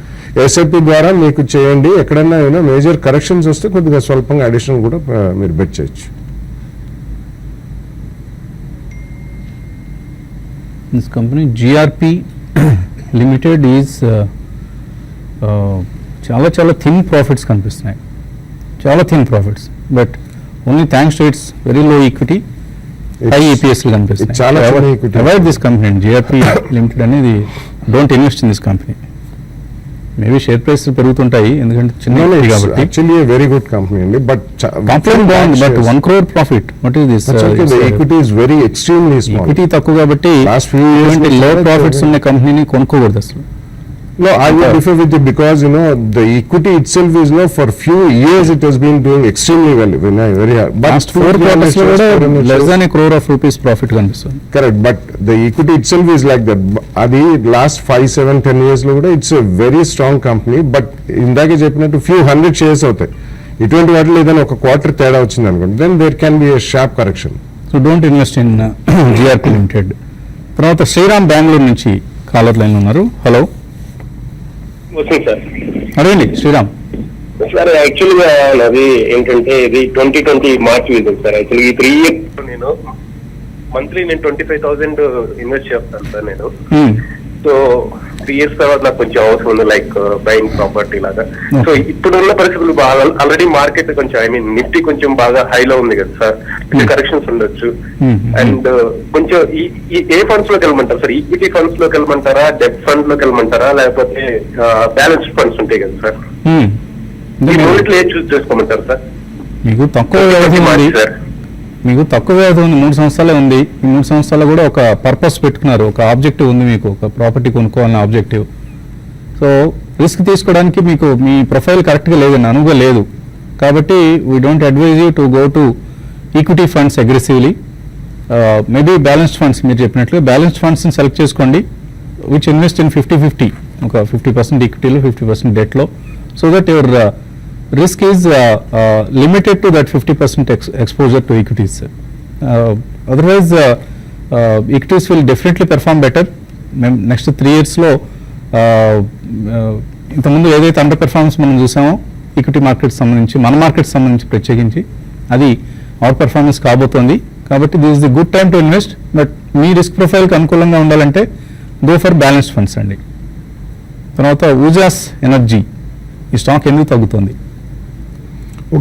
Speaker 3: SIP ద్వారా మీకు చేయండి. ఎక్కడైనా మేజర్ కరెక్షన్స్ వస్తే కొద్దిగా స్వల్పంగా అడిషనల్ కూడా మీరు బెట్ చేయొచ్చు.
Speaker 2: This company GRP limited is చాలా చాలా థిన్ ప్రాఫిట్స్ కనిపిస్తున్నాయి, చాలా thin profits, but only thanks to its very low equity, high ఈపీఎస్లు కనిపిస్తున్నాయి.
Speaker 3: చాలా చిన్న equity.
Speaker 2: అవాయిడ్ దిస్ కంపెనీ అండి, జిఆర్పి లిమిటెడ్ అనేది. Don't invest in this company. Maybe share price పెరుగుతుంటాయి ఎందుకంటే చిన్న equity కాబట్టి.
Speaker 3: యాక్చువల్లీ వెరీ గుడ్ కంపెనీ అండి, బట్
Speaker 2: కంపెనీ బాగుంది, but 1 crore profit. What is this?
Speaker 3: Equity is very extremely small.
Speaker 2: Equity తక్కువ కాబట్టి
Speaker 3: Last few years
Speaker 2: లో
Speaker 3: లో
Speaker 2: ప్రాఫిట్స్ ఉన్న కంపెనీని కొనుక్కోకూడదు అసలు.
Speaker 3: No, I would differ with you because the equity itself is for few years it has been doing extremely well, very hard. But
Speaker 2: last 4 quarters లో కూడా less than A crore of rupees profit కనిపిస్తుంది.
Speaker 3: correct, but the equity itself is like that. అది last 5, 7, 10 years లో కూడా it's a very strong company, but ఇందాకే చెప్పినట్టు few hundred shares అవుతాయి. ఇటువంటి వాటిలో ఏదైనా ఒక క్వార్టర్ తేడా వచ్చింది అనుకోండి, then there can be a sharp correction.
Speaker 2: So don't invest in GRP limited. తర్వాత శ్రీరామ్ బెంగళూరు నుంచి కాలర్ లైన్ ఉన్నారు. హలో,
Speaker 7: వస్తుంది సార్.
Speaker 2: అడగండి శ్రీరామ్.
Speaker 7: సార్ యాక్చువల్గా నాది ఏంటంటే ఇది 2020 మార్చ్ విజన్ సార్. యాక్చువల్గా ఈ 3 years నేను మంత్లీ 25,000 ఇన్వెస్ట్ చేస్తాను సార్ నేను. సో 3 years తర్వాత నాకు కొంచెం అవసరం ఉంది, లైక్ బయింగ్ ప్రాపర్టీ లాగా. సో ఇప్పుడున్న పరిస్థితులు బాగా ఆల్రెడీ మార్కెట్ కొంచెం నిఫ్టీ కొంచెం బాగా హైలో ఉంది కదా సార్, కరెక్షన్స్ ఉండొచ్చు. అండ్ కొంచెం ఈ ఏ ఫండ్స్ లోకి వెళ్ళమంటారు సార్? ఈక్విటీ ఫండ్స్ లోకి వెళ్ళమంటారా, డెబ్ ఫండ్ లోకి వెళ్ళమంటారా, లేకపోతే బ్యాలెన్స్డ్ ఫండ్స్ ఉంటాయి కదా సార్, ఈ మూడిట్లో ఏది చూస్ చేసుకోమంటారు సార్?
Speaker 2: మీకు తక్కువ వ్యవధి ఉంది, మీకు తక్కువ వ్యవధి ఉంది, 3 సంవత్సరాలే ఉంది. ఈ 3 సంవత్సరాలు కూడా ఒక పర్పస్ పెట్టుకున్నారు, ఒక ఆబ్జెక్టివ్ ఉంది, మీకు ఒక ప్రాపర్టీ కొనుక్కోవాలన్న ఆబ్జెక్టివ్. సో రిస్క్ తీసుకోవడానికి మీకు మీ ప్రొఫైల్ కరెక్ట్గా లేదండి, అనువుగా లేదు. కాబట్టి we don't advise you to go to equity funds aggressively. Maybe balanced funds, మీరు చెప్పినట్లు బ్యాలెన్స్డ్ ఫండ్స్ని సెలెక్ట్ చేసుకోండి, విచ్ ఇన్వెస్ట్ ఇన్ 50-50, ఒక 50% ఈక్విటీలో 50% డెట్లో, so that your risk is limited to that 50% exposure to equities. Otherwise, equities will definitely perform better. Next 3 years లో ఇంతకుముందు ఏదైతే అండర్ పెర్ఫార్మెన్స్ మనం చూసామో ఈక్విటీ మార్కెట్ సంబంధించి, మన మార్కెట్ సంబంధించి ప్రత్యేకించి, అది అవుట్ పెర్ఫార్మెన్స్ కాబోతోంది. కాబట్టి this is the good time to invest, but మీ రిస్క్ ప్రొఫైల్కి అనుకూలంగా ఉండాలంటే గో ఫర్ బ్యాలెన్స్డ్ ఫండ్స్ అండి. తర్వాత ఊజాస్ ఎనర్జీ, ఈ స్టాక్ ఎందుకు తగ్గుతుంది?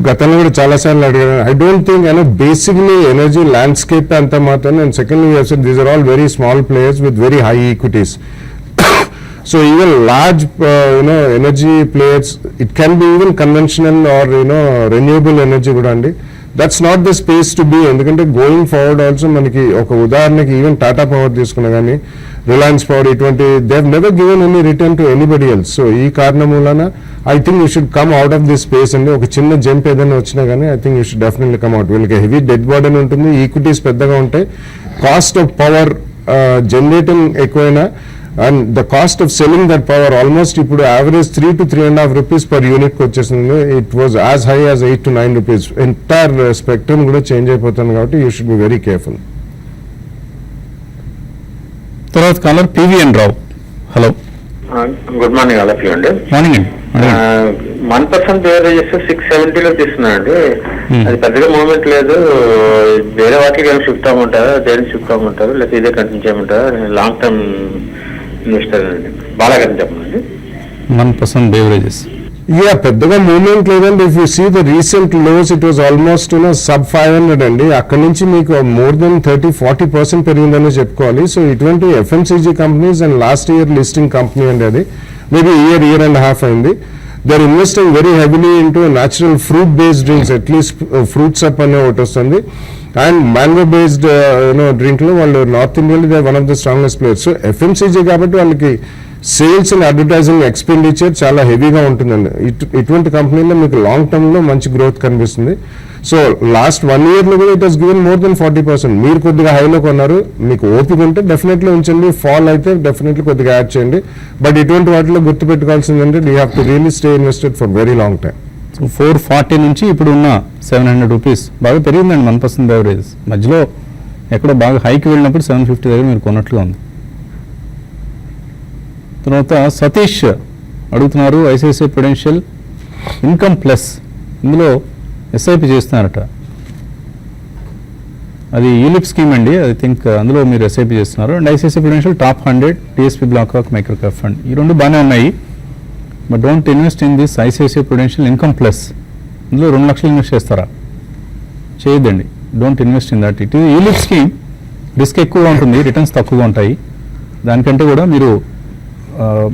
Speaker 3: గతంలో కూడా చాలా సార్లు అడిగాను. I don't think basically energy landscape అంతా మాత్రం. And secondly these are all very small players with very high equities. So even large energy players, it can be even conventional or renewable energy కూడా అండి. That's not the space to be. ఎందుకంటే going forward also మనకి ఒక ఉదాహరణకి even Tata power తీసుకున్నా కానీ, Reliance power, ఇటువంటి they have never given any return to anybody else. So ఈ కారణం వలన I think you should come out of this space అండి. ఒక చిన్న జంప్ ఏదైనా వచ్చినా కానీ I think you should definitely come out. వీళ్ళకి హెవీ డెడ్ బర్డెన్ ఉంటుంది, ఈక్విటీస్ పెద్దగా ఉంటాయి, కాస్ట్ ఆఫ్ పవర్ జనరేటింగ్ ఎక్కువైనా, and the cost of selling that power almost ఇప్పుడు average 3 to 3.5 rupees per unit వచ్చేసింది. It was as high as 8 to 9 rupees. Entire spectrum కూడా change అయిపోతుంది కాబట్టి you should be very careful.
Speaker 2: తర్వాత caller PVN Rao. Hello,
Speaker 8: good morning all of you అండి.
Speaker 2: Morning అండి.
Speaker 8: 1% beverages 670 తీసుకున్నానండి. అది పెద్దగా మూవ్మెంట్ లేదు. వేరే వాటికి ఏమైనా షిఫ్ట్ అవ్వమంటారా, దేనికి షిఫ్ట్ అవ్వమంటారు, లేకపోతే ఇదే కంటిన్యూ చేయమంటారా? లాంగ్ టర్మ్ ఇన్వెస్టర్ అండి. బాలాగారిని చెప్పండి.
Speaker 2: 1% బేవరేజెస్,
Speaker 3: పెద్దగా మూవ్మెంట్ లేదండి. If you see the recent lows, it was almost sub 500 అండి. అక్కడ నుంచి మీకు మోర్ దెన్ 30-40% పెరిగిందని చెప్పుకోవాలి. సో ఇటువంటి FMCG companies and last year listing company అండి అది. మేబీ ఇయర్ అండ్ హాఫ్ అయింది. They are investing very heavily into natural fruit based drinks. At least fruits up అనే ఒకటి వస్తుంది, అండ్ మ్యాంగో బేస్డ్ డ్రింక్ లో వాళ్ళు నార్త్ ఇండియాలో they one of the strongest players. So FMCG కాబట్టి వాళ్ళకి సేల్స్ అండ్ అడ్వర్టైజింగ్ ఎక్స్పెండిచర్ చాలా హెవీగా ఉంటుందండి. ఇటువంటి కంపెనీలో మీకు లాంగ్ టర్మ్ లో మంచి గ్రోత్ కనిపిస్తుంది. సో లాస్ట్ 1 year లో కూడా it has given more than 40%. మీరు కొద్దిగా హైలో కొన్నారు, మీకు ఓపిక ఉంటే డెఫినెట్లీ ఉంచండి. ఫాల్ అయితే డెఫినెట్లీ కొద్దిగా యాడ్ చేయండి. బట్ ఇటువంటి వాటిలో గుర్తుపెట్టుకోవాల్సిందంటే you have to really stay invested for very long time.
Speaker 2: So 440 నుంచి ఇప్పుడు ఉన్న 700 రూపీస్ బాగా పెరిగిందండి. 1% బేవరేజెస్ మధ్యలో ఎక్కడో బాగా హైకి వెళ్ళినప్పుడు 750 దగ్గర మీరు కొన్నట్లుగా ఉంది. తర్వాత సతీష్ అడుగుతున్నారు, ఐసిఐసిఐ ప్రుడెన్షియల్ ఇన్కమ్ ప్లస్ ఇందులో ఎస్ఐపి చేస్తున్నారట. అది యూలిప్ స్కీమ్ అండి, ఐ థింక్ అందులో మీరు ఎస్ఐపి చేస్తున్నారు. And ICICI Prudential top 100, DSP black rock micro cap fund, ఈ రెండు బాగానే ఉన్నాయి. But don't invest in this ICICI Prudential income plus. ఇందులో 2 లక్షలు ఇన్వెస్ట్ చేస్తారా? చేయొద్దండి. Don't invest in that. It is ULIP scheme, risk ఎక్కువగా ఉంటుంది, రిటర్న్స్ తక్కువగా ఉంటాయి. దానికంటే కూడా మీరు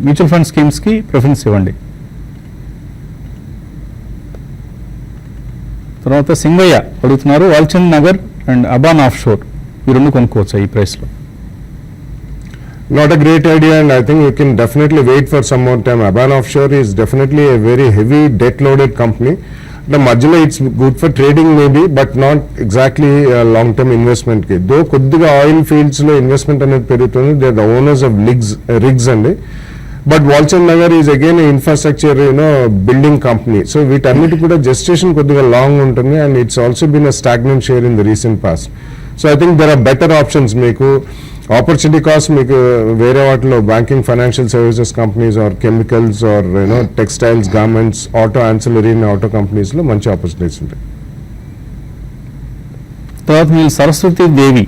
Speaker 2: మ్యూచువల్ ఫండ్ స్కీమ్స్కి ప్రిఫరెన్స్ ఇవ్వండి. తర్వాత సింగయ్య అడుగుతున్నారు, వాల్చంద్ నగర్ అండ్ అబాన్ ఆఫ్ షోర్, ఈ రెండు కొనుక్కోవచ్చా ఈ ప్రైస్లో?
Speaker 3: Not a great idea, and I think you can definitely wait for some more time. Aban Offshore is definitely a very heavy debt-loaded company. The మధ్యలో it's good for trading maybe, but not exactly long-term investment కి. Though కొద్దిగా oil fields లో investment అనేది పెరుగుతుంది. They are the owners of rigs అండి. But Walchand Nagar is again infrastructure building company. So వీటన్నిటి కూడా gestation కొద్దిగా లాంగ్ ఉంటుంది, and it's also been a stagnant share in the recent past. So I think there are better options. మీకు opportunity cost మీకు వేరే వాటిలో banking, financial services companies or chemicals or textiles, garments, auto ancillary auto కంపెనీస్లో మంచి opportunities ఉంటాయి.
Speaker 2: తర్వాత మీరు సరస్వతి దేవి,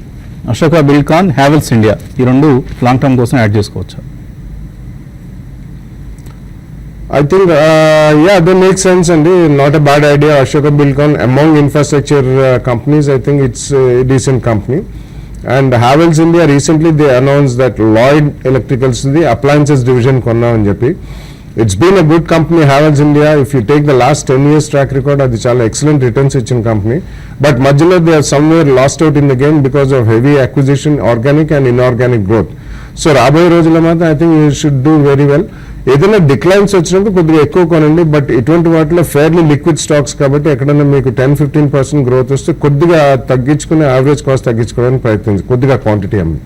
Speaker 2: Ashoka బిల్కాన్, Havells India, ఈ రెండు లాంగ్ టర్మ్ కోసం యాడ్ చేసుకోవచ్చా?
Speaker 3: I think, they make sense and not a bad idea. Ashoka Buildcon among infrastructure companies, I think it's a decent company. And Havells India, recently they announced that Lloyd Electricals, the appliances division konna ani cheppi. It's been a good company, Havells India. If you take the last 10 years track record, adi chala excellent returns ichin company. But madhyalo they are somewhere lost out in the game because of heavy acquisition, organic and inorganic growth. So రాబోయే రోజుల్లో మాత్రం I think you should do very well. ఏదైనా declines వచ్చినప్పుడు కొద్దిగా ఎక్కువ కొనండి, but ఇటువంటి వాటిలో ఫెయిర్లీ లిక్విడ్ స్టాక్స్ కాబట్టి ఎక్కడైనా మీకు 10-15% గ్రోత్ వస్తే కొద్దిగా తగ్గించుకుని యావరేజ్ కాస్ట్ తగ్గించుకోవడానికి ప్రయత్నించి కొద్దిగా క్వాంటిటీ అమ్మి.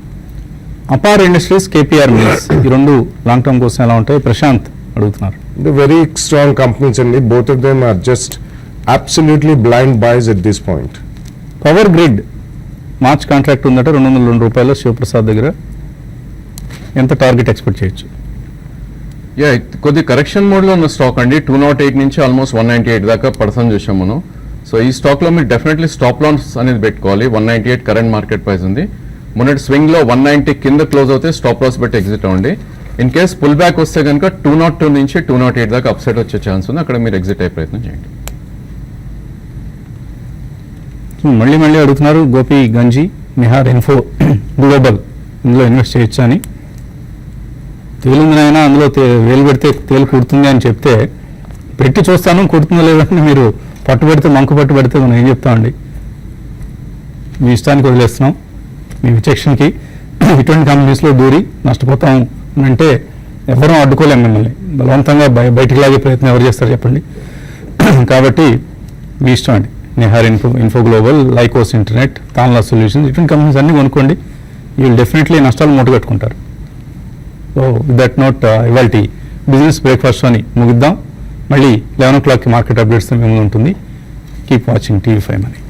Speaker 2: అపార్ ఇండస్ట్రీస్, కేపీఆర్ మిల్స్, ఈ రెండు లాంగ్ టర్మ్ కోసం ఎలా ఉంటాయి? ప్రశాంత్ అడుగుతున్నారు.
Speaker 3: వెరీ స్ట్రాంగ్ కంపెనీస్ అండి. Both of them are just absolutely blind buys at this point.
Speaker 2: Power grid March contract ఉందట ₹202 శివప్రసాద్ దగ్గర, ఎంత టార్గెట్ ఎక్స్పెక్ట్ చేయొచ్చు?
Speaker 4: కొద్ది కరెక్షన్ మోడ్లో ఉన్న స్టాక్ అండి. 208 నుంచి ఆల్మోస్ట్ 198 దాకా పర్సన్ చూసాం మనం. సో ఈ స్టాక్లో మీరు డెఫినెట్లీ స్టాప్ లాస్ అనేది పెట్టుకోవాలి. 198 కరెంట్ మార్కెట్ ప్రైస్ ఉంది. మొన్నటి స్వింగ్లో 190 కింద క్లోజ్ అవుతే స్టాప్ లాస్ పెట్టి ఎగ్జిట్ అవ్వండి. ఇన్ కేస్ పుల్ బ్యాక్ వస్తే కనుక 202 నుంచి 208 దాకా అప్సైడ్ వచ్చే ఛాన్స్ ఉంది, అక్కడ మీరు ఎగ్జిట్ అయ్యే ప్రయత్నం చేయండి.
Speaker 2: మళ్ళీ అడుగుతున్నారు గోపి గంజి, నిహార్ ఇన్ఫో గ్లోబల్, ఇందులో ఇన్వెస్ట్ చేయొచ్చా అని. తేలిందినైనా అందులో వేలు పెడితే తేలు కుడుతుంది అని చెప్తే పెట్టి చూస్తాను, కుడుతుందో లేదని మీరు పట్టు పెడితే మంకు పట్టు పెడితే మనం ఏం చెప్తామండి? మీ ఇష్టానికి వదిలేస్తున్నాం, మీ విచక్షణకి. ఇటువంటి కంపెనీస్లో దూరి నష్టపోతాం అంటే ఎవరూ అడ్డుకోలేం మిమ్మల్ని. బలవంతంగా బయటికి లాగే ప్రయత్నం ఎవరు చేస్తారు చెప్పండి? కాబట్టి మీ ఇష్టం అండి. Nihar info global, Lycos internet, Tanla solutions, ఇటువంటి కంపెనీస్ అన్నీ కొనుక్కోండి. వీళ్ళు డెఫినెట్లీ నష్టాలు మూట కట్టుకుంటారు. సో విత్ దట్ నోట్ ఇవాళ బిజినెస్ బ్రేక్ఫాస్ట్ అని ముగిద్దాం. మళ్ళీ 11 o'clock మార్కెట్ అప్డేట్స్ మీ ముందు ఉంటుంది. Keep watching TV5 Money.